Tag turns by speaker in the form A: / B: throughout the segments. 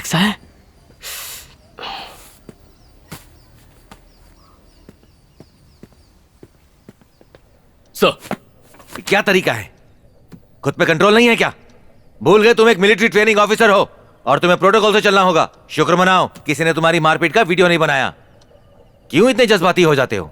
A: Relax है।
B: Sir क्या तरीका है? खुद पे कंट्रोल नहीं है क्या? भूल गए तुम एक मिलिट्री ट्रेनिंग ऑफिसर हो और तुम्हें प्रोटोकॉल से चलना होगा। शुक्र मनाओ किसी ने तुम्हारी मारपीट का वीडियो नहीं बनाया। क्यों इतने जज्बाती हो जाते हो?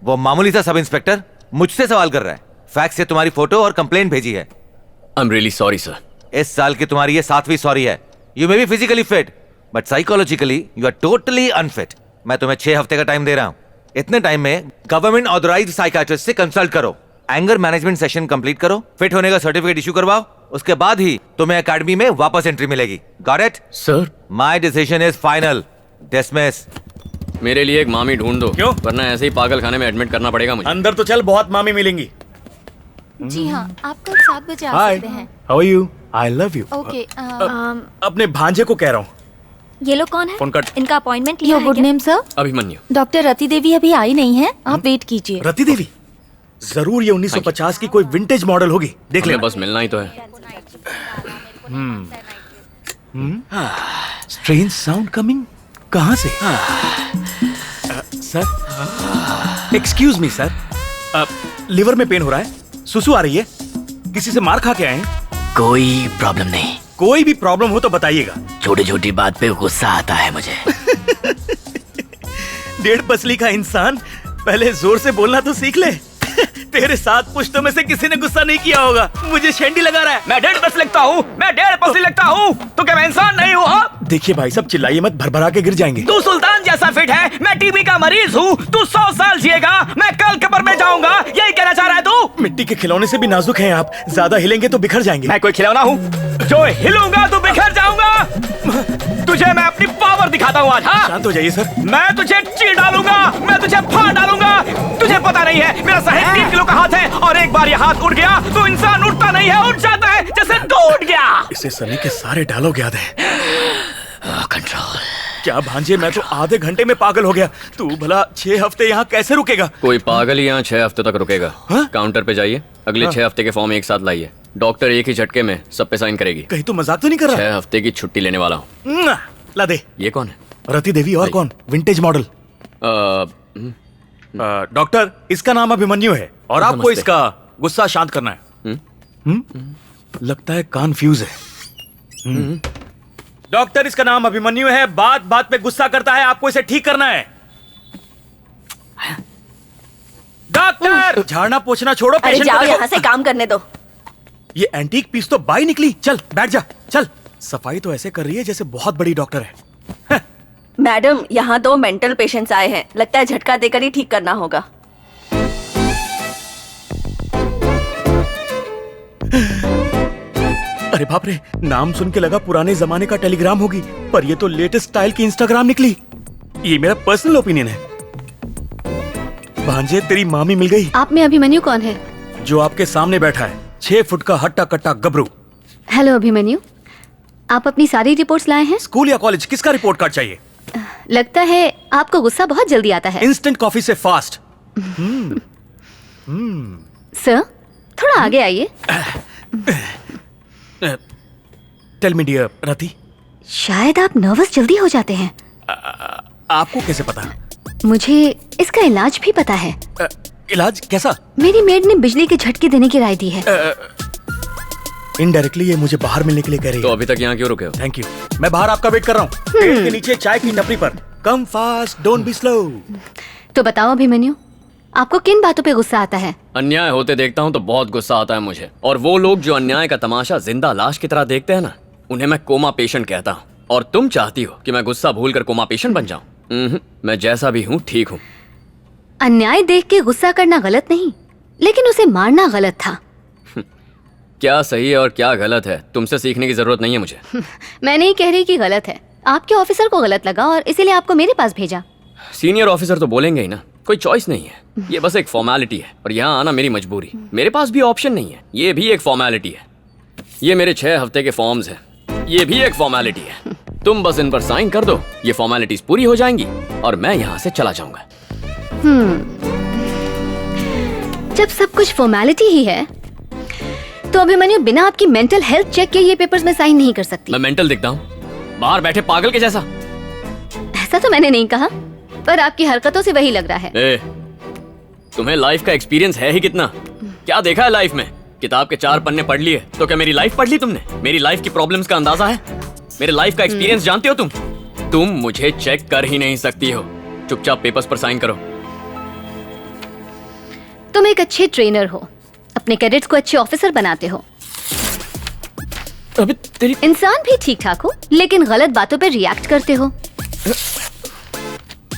B: वो मामूली सा सब इंस्पेक्टर मुझसे सवाल कर रहा है। फैक्स से तुम्हारी फोटो और कंप्लेंट भेजी है।
A: I am really sorry sir.
B: इस साल की तुम्हारी ये 7वीं सॉरी है। You may be physically fit but psychologically you are totally unfit. मैं तुम्हें 6 हफ्ते का टाइम दे रहा हूं। इतने टाइम में गवर्नमेंट ऑथराइज्ड साइकियाट्रिस्ट से कंसल्ट करो, एंगर मैनेजमेंट सेशन कंप्लीट करो, फिट होने का सर्टिफिकेट इशू करवाओ, उसके बाद ही तुम्हें एकेडमी में वापस एंट्री मिलेगी। Got it?
A: Sir
B: my decision is final. Dismiss.
A: मेरे लिए एक मामी ढूंढ दो।
C: क्यों?
A: वरना ऐसे ही पागल खाने में एडमिट करना पड़ेगा मुझे।
C: अंदर तो चल, बहुत मामी मिलेंगी।
D: जी हाँ, आप कल 7 बजे आ
C: हाय,
D: सकते हैं।
C: How are you? I love you.
D: Okay.
C: अपने भांजे को कह रहा हूँ।
D: ये लोग कौन है?
C: Phone cut.
D: इनका अपॉइंटमेंट लिया
E: योर
D: है
E: गुड
D: क्या?
E: Name sir?
A: Abhimanyu.
E: Doctor Rati Devi अभी आई नहीं है, आप वेट कीजिए।
C: रति देवी? जरूर ये 1950 की कोई विंटेज मॉडल होगी। देख
A: हमें
C: लेना।
A: बस मिलना ही तो है।
C: Strange sound coming. कहाँ से? Sir, excuse me sir, liver में पेन हो रहा है, सुसु आ रही है, किसी से मार खा के आए हैं?
F: कोई प्रॉब्लम नहीं।
C: कोई भी प्रॉब्लम हो तो बताइएगा।
F: छोटी छोटी बात पे गुस्सा आता है मुझे।
C: 1.5 पसली का इंसान, पहले जोर से बोलना तो सीख ले। तेरे 7 पुश्तों में से किसी ने गुस्सा नहीं किया होगा। मुझे शेंडी लगा रहा है।
G: मैं 1.5 पसली लगता हूँ, मैं 1.5 पसली लगता हूँ, तो क्या मैं इंसान नहीं हूँ?
C: देखिए भाई साहब, चिल्लाइए मत, भरभरा के गिर जाएंगे।
G: तू सुल्तान जैसा फिट है, मैं टीबी का मरीज हूँ। तू 100 साल जिएगा, मैं कल कब्र में जाऊंगा। यही कहना चाह रहा है तू?
C: मिट्टी के खिलौने से भी नाजुक हैं आप, ज्यादा हिलेंगे तो बिखर जाएंगे।
G: मैं कोई खिलौना हूँ जो हिलूंगा तो बिखर जाऊंगा? तुझे मैं अपनी पावर दिखाता हूँ आज। हाँ,
C: शांत हो जाइए सर।
G: मैं तुझे चीर डालूंगा, मैं तुझे फाड़ डालूंगा। तुझे पता नहीं है, मेरा साढ़े 3 किलो का हाथ है और एक बार ये हाथ उठ गया तो इंसान उठता नहीं है, उठ जाता है जैसे टूट गया।
C: इसे सनी के सारे डायलॉग याद है।
F: कंट्रोल।
C: क्या भांजे, मैं तो आधे घंटे में पागल हो गया। तू भला 6 हफ्ते यहाँ कैसे रुकेगा?
A: कोई पागल ही यहाँ 6 हफ्ते तक रुकेगा।
C: हाँ?
A: काउंटर पे जाइए, अगले 6 हफ्ते के फॉर्म एक साथ लाइए। डॉक्टर एक ही झटके में सब पे साइन करेगी।
C: कहीं तू मजाक तो नहीं कर रहा?
A: 6 हफ्ते की छुट्टी लेने वाला हूँ।
C: ला दे।
A: ये कौन है?
C: रति देवी। और कौन? Vintage model. डॉक्टर, इसका नाम अभिमन्यु है और आपको
A: नमस्ते।
C: इसका गुस्सा शांत करना है। लगता है कन्फ्यूज है। डॉक्टर, इसका नाम अभिमन्यु है, बात बात पे गुस्सा करता है, आपको इसे ठीक करना है। डॉक्टर, झाड़ना पोछना छोड़ो,
E: अरे
C: पेशेंट
E: जाओ
C: को
E: यहाँ
C: देखो।
E: से, काम करने दो।
C: ये एंटीक पीस तो बाई निकली। चल बैठ जा, चल। सफाई तो ऐसे कर रही है जैसे बहुत बड़ी डॉक्टर है।
E: मैडम, यहाँ 2 मेंटल पेशेंट्स आए हैं, लगता है झटका देकर ही ठीक करना होगा।
C: अरे बाप रे, नाम सुन के लगा पुराने जमाने का टेलीग्राम होगी, पर ये तो लेटेस्ट स्टाइल की इंस्टाग्राम निकली। ये मेरा पर्सनल ओपिनियन है। भांजे, तेरी मामी मिल गई।
H: आप में अभिमन्यु कौन है?
C: जो आपके सामने बैठा है, 6 फुट का हट्टा कट्टा गबरू।
H: हेलो अभिमन्यु, आप अपनी सारी रिपोर्ट्स लाए हैं?
C: स्कूल या कॉलेज, किसका रिपोर्ट कार्ड चाहिए?
H: लगता है आपको गुस्सा बहुत जल्दी आता है।
C: इंस्टेंट कॉफी से फास्ट।
H: सर, थोड़ा आगे आइए।
C: टेल मी डियर रति,
H: शायद आप नर्वस जल्दी हो जाते हैं।
C: आपको कैसे पता?
H: मुझे इसका इलाज भी पता है।
C: इलाज कैसा?
H: मेरी मेड ने बिजली के झटके देने की राय दी है।
C: इनडायरेक्टली ये मुझे बाहर मिलने के लिए कह रही है।
A: तो अभी तक यहाँ क्यों रुके हो?
C: थैंक यू, मैं बाहर आपका वेट कर रहा हूँ, पेड़ के नीचे चाय की टपरी पर। Come fast, don't be slow.
H: तो बताओ अभिमन्यु, आपको किन बातों पे गुस्सा आता है?
A: अन्याय होते देखता हूँ तो बहुत गुस्सा आता है मुझे। और वो लोग जो अन्याय का तमाशा जिंदा लाश की तरह देखते हैं ना, उन्हें मैं कोमा पेशेंट कहता हूँ। और तुम चाहती हो कि मैं गुस्सा भूलकर कोमा पेशेंट बन जाऊं? मैं जैसा भी हूँ ठीक हूँ।
H: अन्याय देख के गुस्सा करना गलत नहीं, लेकिन उसे मारना गलत था।
A: क्या सही है और क्या गलत है, तुमसे सीखने की जरूरत नहीं है मुझे।
H: मैं नहीं कह रही कि गलत है, आपके ऑफिसर को गलत लगा और इसीलिए आपको मेरे पास भेजा।
A: सीनियर ऑफिसर तो बोलेंगे ही ना, कोई चॉइस नहीं है, ये बस एक फॉर्मेलिटी है। और यहाँ आना मेरी मजबूरी, मेरे पास भी ऑप्शन नहीं है, ये भी एक फॉर्मेलिटी है। ये मेरे 6 हफ्ते के फॉर्म्स हैं, ये भी एक फॉर्मेलिटी है। तुम बस इन पर साइन कर दो, ये फॉर्मेलिटीज पूरी हो जाएंगी और मैं यहाँ से चला जाऊंगा।
H: जब सब कुछ फॉर्मेलिटी ही है, तो अभिमन्यु बिना आपकी मेंटल हेल्थ चेक के ये पेपर्स में साइन नहीं कर सकती।
A: मैं मेंटल दिखता हूँ? बाहर बैठे पागल के जैसा।
H: ऐसा तो मैंने नहीं कहा, पर आपकी हरकतों से वही लग रहा है।
A: ए, तुम्हें लाइफ का एक्सपीरियंस है ही कितना? क्या देखा है लाइफ में? किताब के 4 पन्ने पढ़ लिए तो क्या मेरी लाइफ पढ़ ली तुमने? मेरी लाइफ की प्रॉब्लम्स का अंदाजा है? मेरे लाइफ का एक्सपीरियंस जानते हो तुम? तुम मुझे चेक कर ही नहीं सकती हो। चुपचाप पेपर्स पर साइन करो।
H: तुम एक अच्छे ट्रेनर हो, अपने कैडेट्स को अच्छे ऑफिसर बनाते हो।
A: अबे तेरी
H: इंसान भी ठीक ठाक हो, लेकिन गलत बातों पे रिएक्ट करते हो।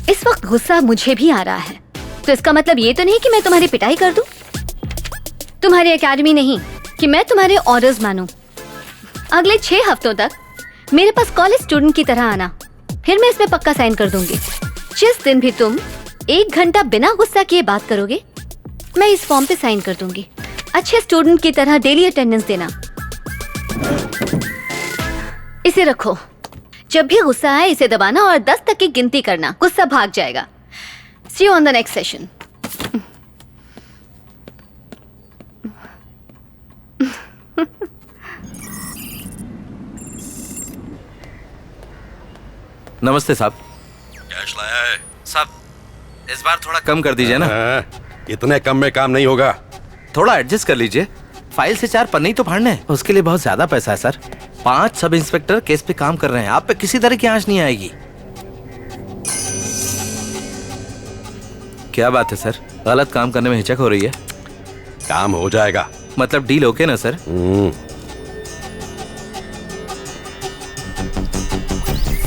H: इस वक्त गुस्सा मुझे भी आ रहा है, तो इसका मतलब ये तो नहीं कि मैं तुम्हारी पिटाई कर दूं। तुम्हारी एकेडमी नहीं कि मैं तुम्हारे ऑर्डर्स मानूं। अगले 6 हफ्तों तक मेरे पास कॉलेज स्टूडेंट की तरह आना, फिर मैं इसमें पक्का साइन कर दूंगी। जिस दिन भी तुम 1 घंटा बिना गुस्सा किए बात करोगे, मैं इस फॉर्म पे साइन कर दूंगी। अच्छे स्टूडेंट की तरह डेली अटेंडेंस देना। इसे रखो, जब भी गुस्सा आए इसे दबाना और 10 तक की गिनती करना, गुस्सा भाग जाएगा। See you on the next session.
I: नमस्ते साहब।
J: कैश लाया है?
I: साहब इस बार थोड़ा कम कर दीजिए ना।
J: इतने कम में काम नहीं होगा।
I: थोड़ा एडजस्ट कर लीजिए। फाइल से 4 पन्ने ही तो फाड़ने हैं, उसके लिए बहुत ज्यादा पैसा है सर। 5 सब इंस्पेक्टर केस पे काम कर रहे हैं, आप पे किसी तरह की आंच नहीं आएगी। क्या बात है सर, गलत काम करने में हिचक हो रही है?
J: काम हो जाएगा।
I: मतलब डील ओके ना सर?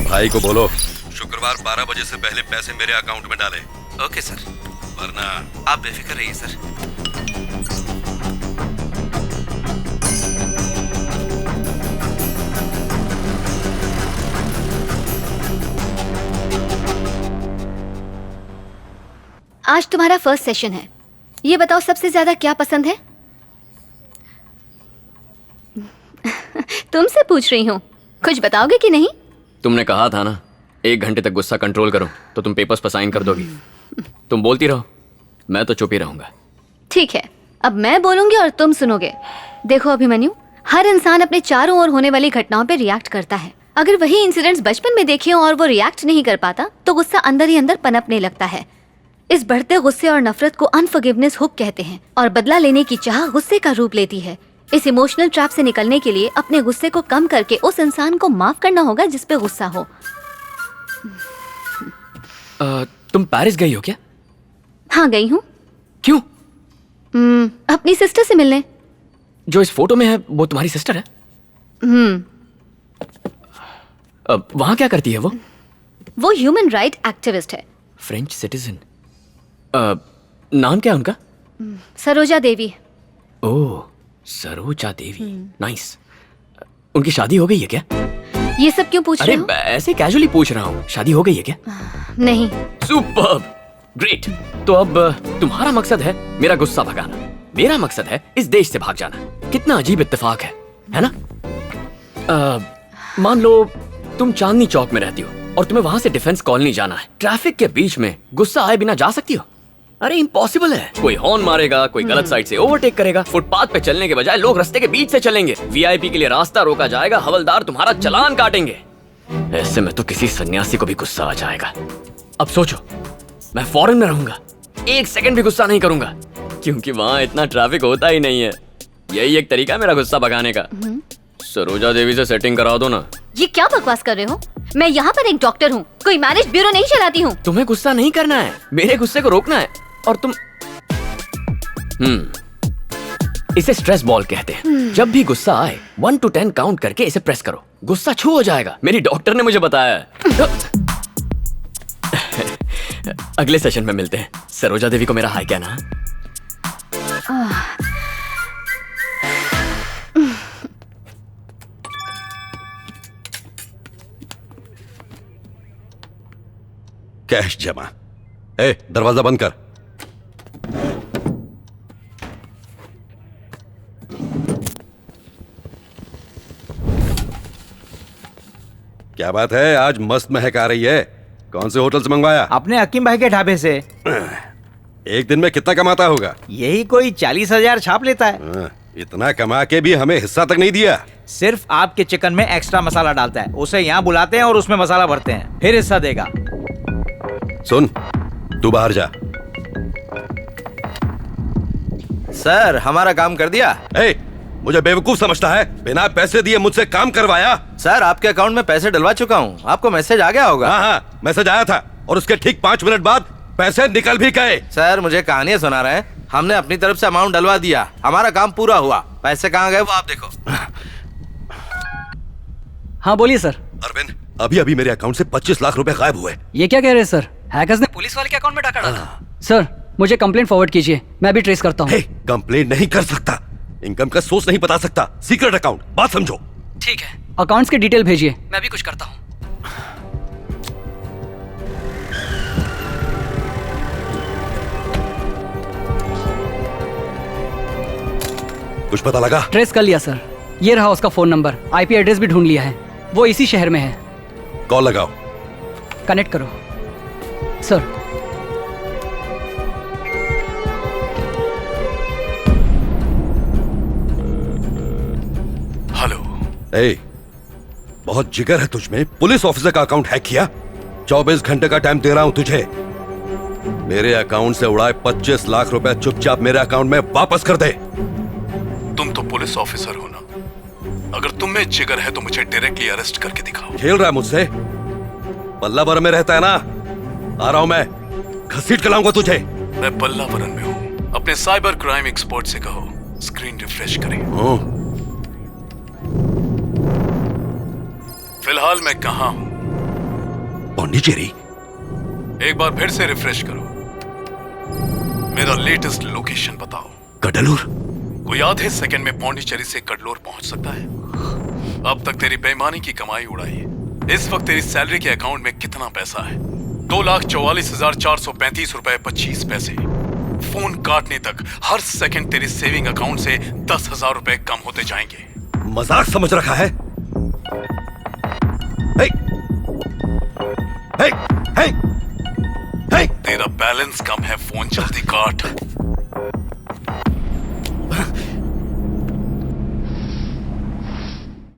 J: भाई को बोलो शुक्रवार 12 बजे से पहले पैसे मेरे अकाउंट में डाले।
I: ओके सर,
J: वरना
I: आप बेफिक्र रहिए सर।
H: आज तुम्हारा फर्स्ट सेशन है। ये बताओ सबसे ज्यादा क्या पसंद है? तुमसे पूछ रही हूँ, कुछ बताओगे कि नहीं?
A: तुमने कहा था ना 1 घंटे तक गुस्सा कंट्रोल करो तो तुम पेपर्स पर साइन कर दोगी। तुम बोलती रहो, मैं तो चुप ही रहूंगा।
H: ठीक है, अब मैं बोलूंगी और तुम सुनोगे। देखो अभिमन्यु, हर इंसान अपने चारों ओर होने वाली घटनाओं पे रिएक्ट करता है। अगर वही इंसिडेंट्स बचपन में देखे हो और वो रिएक्ट नहीं कर पाता तो गुस्सा अंदर ही अंदर पनपने लगता है। इस बढ़ते गुस्से और नफरत को अनफॉरगिवनेस हुक कहते हैं और बदला लेने की चाह गुस्से का रूप लेती है। इस इमोशनल ट्रैप से निकलने के लिए अपने गुस्से को कम करके उस इंसान को माफ करना होगा जिस पे गुस्सा हो।
A: तुम पेरिस गई हो क्या?
H: हाँ गई हूँ।
A: क्यों?
H: अपनी सिस्टर से मिलने।
A: जो इस फोटो में है वो तुम्हारी सिस्टर है? वहां क्या करती है वो?
H: वो ह्यूमन राइट एक्टिविस्ट है।
A: French citizen. नाम क्या है उनका?
H: सरोजा देवी।
A: ओह, सरोजा देवी, नाइस। उनकी शादी हो गई है क्या?
H: ये सब क्यों पूछ रहे हो?
A: ऐसे कैजुअली पूछ रहा हूँ, शादी हो गई है क्या?
H: नहीं।
A: Superb, great. तो अब तुम्हारा मकसद है मेरा गुस्सा भगाना, मेरा मकसद है इस देश से भाग जाना। कितना अजीब इत्तेफाक है ना? मान लो तुम चांदनी चौक में रहती हो और तुम्हें वहां से डिफेंस कॉलोनी जाना है। ट्रैफिक के बीच में गुस्सा आए बिना जा सकती हो? अरे इम्पॉसिबल है। कोई हॉर्न मारेगा, कोई गलत साइड से ओवरटेक करेगा, फुटपाथ पे चलने के बजाय लोग रास्ते के बीच से चलेंगे, वीआईपी के लिए रास्ता रोका जाएगा, हवलदार तुम्हारा चालान काटेंगे। ऐसे में तो किसी सन्यासी को भी गुस्सा आ जाएगा। अब सोचो, मैं फॉरेन में रहूंगा, 1 सेकंड भी गुस्सा नहीं करूंगा क्योंकि वहां इतना ट्रैफिक होता ही नहीं है। यही एक तरीका है मेरा गुस्सा भगाने का। सरोजा देवी से सेटिंग करा दो ना।
H: ये क्या बकवास कर रहे हो? मैं यहाँ पर एक डॉक्टर हूँ, कोई मैरिज ब्यूरो नहीं चलाती हूँ।
A: तुम्हें गुस्सा नहीं करना है, मेरे गुस्से को रोकना है। और तुम इसे स्ट्रेस बॉल कहते हैं। जब भी गुस्सा आए 1 to 10 काउंट करके इसे प्रेस करो, गुस्सा छू हो जाएगा। मेरी डॉक्टर ने मुझे बताया है। अगले सेशन में मिलते हैं। सरोजा देवी को मेरा हाय कहना।
J: कैश जमा। ए, दरवाजा बंद कर। क्या बात है, आज मस्त महक आ रही है। कौन से होटल से मंगवाया?
K: अपने हकीम भाई के ढाबे से।
J: एक दिन में कितना कमाता होगा?
K: यही कोई 40,000 छाप लेता है।
J: इतना कमा के भी हमें हिस्सा तक नहीं दिया।
G: सिर्फ आपके चिकन में एक्स्ट्रा मसाला डालता है, उसे यहाँ बुलाते हैं और उसमें मसाला भरते हैं, फिर हिस्सा देगा।
J: सुन, तू बाहर जा।
I: सर हमारा काम कर दिया।
J: मुझे बेवकूफ समझता है? बिना पैसे दिए मुझसे काम करवाया।
I: सर आपके अकाउंट में पैसे डलवा चुका हूँ, आपको मैसेज आ गया होगा।
J: हाँ, मैसेज आया था और उसके ठीक 5 मिनट बाद पैसे निकल भी गए।
I: सर मुझे कहानियां सुना रहे हैं, हमने अपनी तरफ से अमाउंट डलवा दिया, हमारा काम पूरा हुआ। पैसे कहाँ गए वो आप देखो।
K: हाँ बोलिए सर।
J: अरविंद, अभी अभी मेरे अकाउंट से 25 लाख रुपए गायब हुए।
K: ये क्या कह रहे हैं सर? हैकर्स ने पुलिस वाले के अकाउंट में डाका डाला। सर मुझे कंप्लेंट फॉरवर्ड कीजिए, मैं भी ट्रेस करता हूँ।
J: कंप्लेंट नहीं कर सकता, इनकम का सोर्स नहीं बता सकता, सीक्रेट अकाउंट, बात समझो।
K: ठीक है, अकाउंट्स की डिटेल भेजिए, मैं भी कुछ करता हूँ।
J: कुछ पता लगा?
K: ट्रेस कर लिया सर, ये रहा उसका फोन नंबर, आईपी एड्रेस भी ढूंढ लिया है, वो इसी शहर में है।
J: कॉल लगाओ।
K: कनेक्ट करो सर।
J: हेलो। बहुत जिगर है तुझमें, पुलिस ऑफिसर का अकाउंट हैक किया। 24 घंटे का टाइम दे रहा हूं तुझे, मेरे अकाउंट से उड़ाए 25 लाख रुपए चुपचाप मेरे अकाउंट में वापस कर दे।
L: तुम तो पुलिस ऑफिसर हो ना, अगर तुम में जिगर है तो मुझे डायरेक्टली अरेस्ट करके दिखाओ।
J: खेल रहा है मुझसे? पल्लावरम में रहता है ना, आ रहा हूं मैं, घसीट के लाऊंगा तुझे।
L: मैं पल्लावरम में हूँ, अपने साइबर क्राइम एक्सपर्ट से कहो स्क्रीन रिफ्रेश करें। फिलहाल मैं कहाँ हूँ?
J: पौंडीचेरी।
L: एक बार फिर से रिफ्रेश करो, मेरा लेटेस्ट लोकेशन बताओ।
J: कडलूर।
L: कोई आधे सेकंड में पौंडीचेरी से कडलूर पहुंच सकता है? अब तक तेरी बेईमानी की कमाई उड़ाई, इस वक्त तेरी सैलरी के अकाउंट में कितना पैसा है? 2,44,435 रुपए 25 पैसे। फोन काटने तक हर सेकंड तेरी सेविंग अकाउंट से 10,000 रुपए कम होते जाएंगे।
J: मजाक समझ रखा है?
L: तेरा बैलेंस कम है, फोन जल्दी काट।